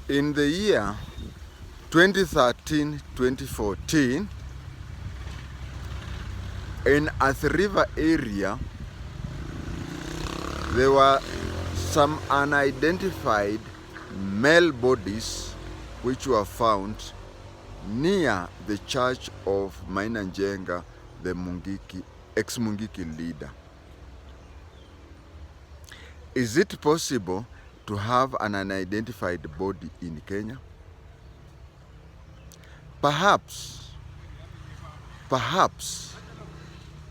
In the year 2013-2014, in Athi River area, there were some unidentified male bodies which were found near the church of Mainanjenga, the Mungiki, ex-Mungiki leader. Is it possible to have an unidentified body in Kenya? Perhaps,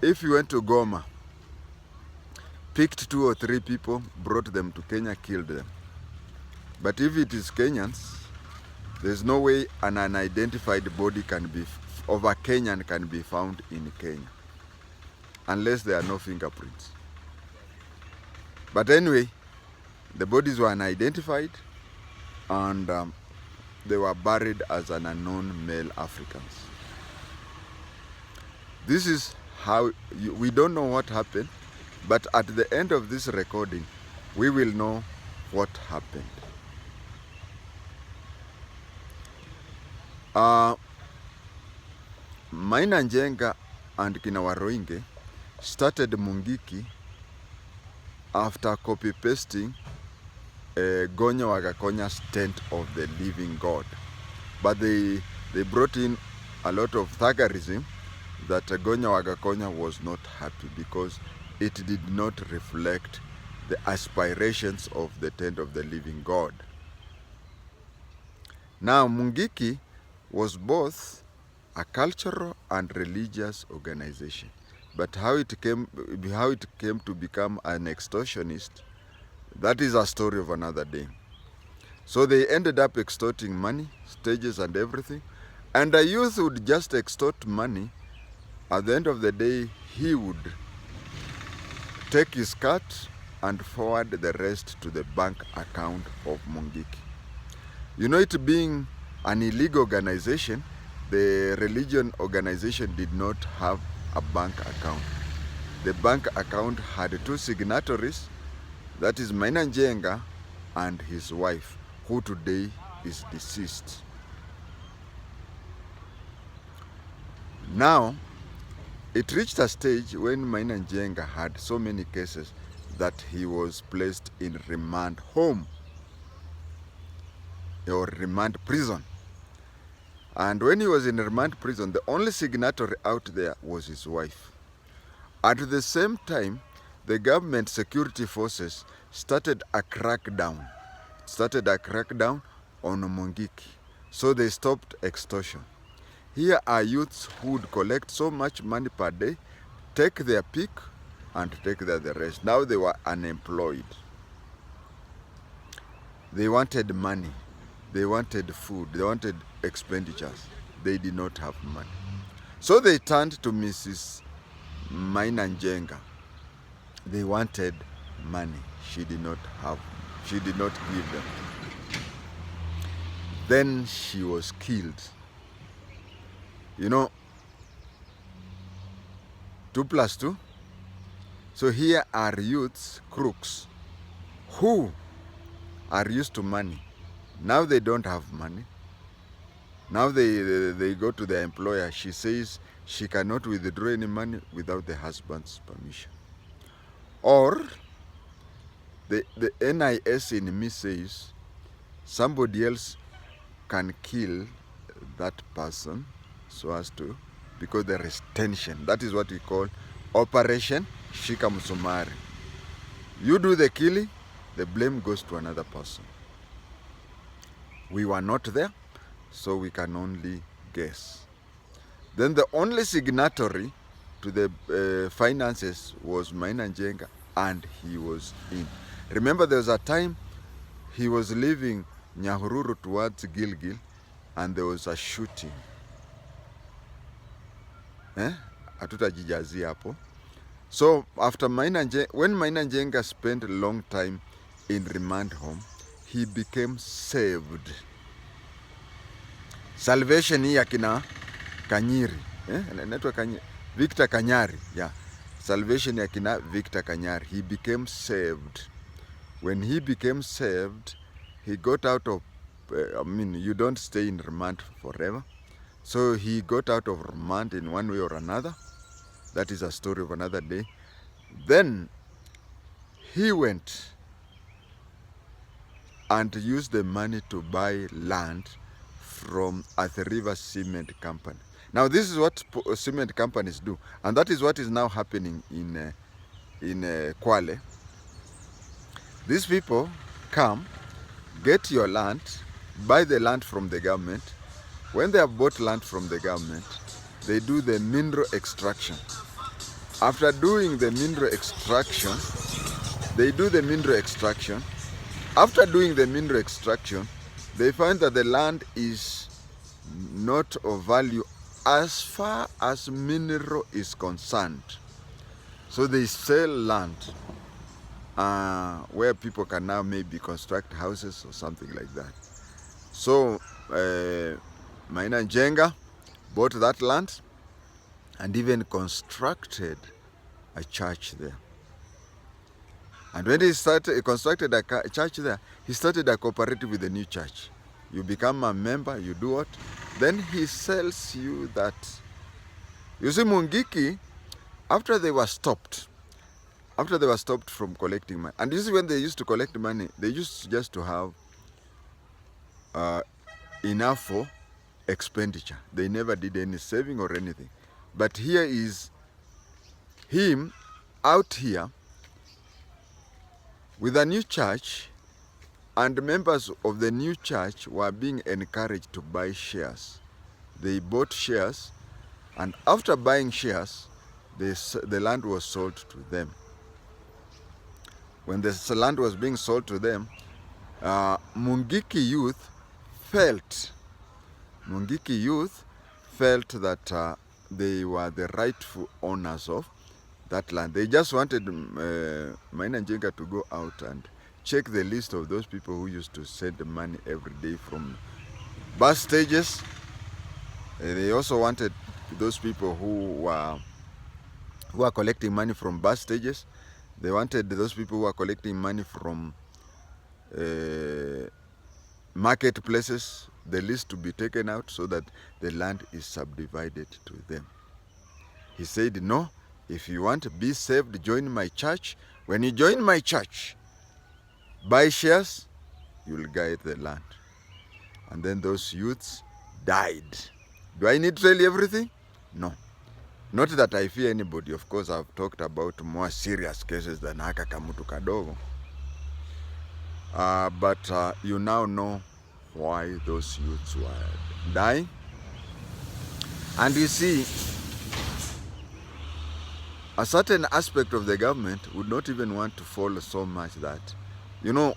if you went to Goma, picked 2 or 3 people, brought them to Kenya, killed them. But if it is Kenyans, there's no way an unidentified body of a Kenyan can be found in Kenya, unless there are no fingerprints. But anyway, the bodies were unidentified, and they were buried as an unknown male Africans. This is how, we don't know what happened, but at the end of this recording, we will know what happened. Mainanjenga and Kinawaroinge started Mungiki after copy-pasting Gonya Wagakonya's tent of the living God. But they brought in a lot of thuggerism that Gonya Wagakonya was not happy because it did not reflect the aspirations of the tent of the living God. Now, Mungiki was both a cultural and religious organization. But how it came to become an extortionist, that is a story of another day. So they ended up extorting money, stages and everything. And a youth would just extort money. At the end of the day, he would take his cut and forward the rest to the bank account of Mungiki. You know, it being an illegal organization, the religion organization did not have a bank account. The bank account had 2 signatories, that is Mainanjenga and his wife, who today is deceased. Now, it reached a stage when Mainanjenga had so many cases that he was placed in remand home or remand prison. And when he was in remand prison, the only signatory out there was his wife. At the same time, the government security forces started a crackdown on Mungiki. So they stopped extortion. Here are youths who would collect so much money per day, take their pick and take the rest. Now they were unemployed. They wanted money. They wanted food. They wanted expenditures. They did not have money. So they turned to Mrs. Mainanjenga. They wanted money. She did not give them. Then she was killed. You know, 2 plus 2. So here are youths, crooks, who are used to money. Now they don't have money. Now they go to their employer. She says she cannot withdraw any money without the husband's permission. Or the NIS in me says somebody else can kill that person so as to, because there is tension. That is what we call Operation Shika Musumari. You do the killing, the blame goes to another person. We were not there, so we can only guess. Then the only signatory to the finances was Mainanjenga, and he was in. Remember, there was a time he was leaving Nyahururu towards Gilgil, and there was a shooting. Hatutajijazi hapo. So after when Mainanjenga spent a long time in remand home, he became saved. Salvation hii akina Kanyiri, Victor Kanyari, yeah. Salvation akina Victor Kanyari. He became saved. When he became saved, he got out of you don't stay in remand forever. So he got out of remand in one way or another. That is a story of another day. Then he went and used the money to buy land from Athi River Cement Company. Now this is what cement companies do, and that is what is now happening in Kwale. These people come, get your land, buy the land from the government. When they have bought land from the government, they do the mineral extraction. After doing the mineral extraction, After doing the mineral extraction, they find that the land is not of value as far as mineral is concerned. So they sell land where people can now maybe construct houses or something like that. So Maina Njenga bought that land and even constructed a church there. And when he constructed a church there, he started a cooperative with the new church. You become a member, you do what? Then he sells you that. You see, Mungiki, after they were stopped from collecting money, and this is when they used to collect money, they used just to have enough for expenditure. They never did any saving or anything. But here is him out here with a new church, and members of the new church were being encouraged to buy shares. They bought shares, and after buying shares, the land was sold to them. When the land was being sold to them, Mungiki youth felt that they were the rightful owners of that land. They just wanted Maina Njenga to go out and check the list of those people who used to send the money every day from bus stages. They also wanted those people who are collecting money from bus stages. They wanted those people who are collecting money from marketplaces, the list to be taken out so that the land is subdivided to them. He said, no, if you want to be saved, join my church. When you join my church, buy shares, you'll get the land. And then those youths died. Do I need to tell you everything? No. Not that I fear anybody. Of course, I've talked about more serious cases than haka kamutu kadogo. But you now know why those youths were dying. And you see, a certain aspect of the government would not even want to follow so much that, the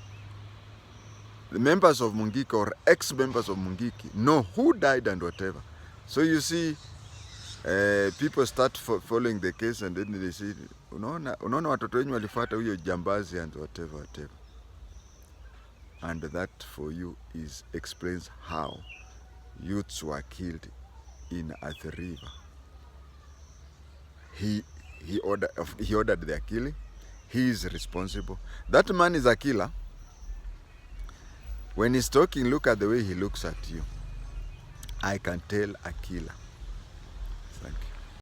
members of Mungiki or ex-members of Mungiki know who died and whatever. So you see, people start following the case, and then they say, unaona watoto wenyu walifuata huyo jambazi and whatever. And that for you explains how youths were killed in Athi River. He ordered their killing. He is responsible. That man is a killer. When he's talking, look at the way he looks at you. I can tell a killer. Thank you.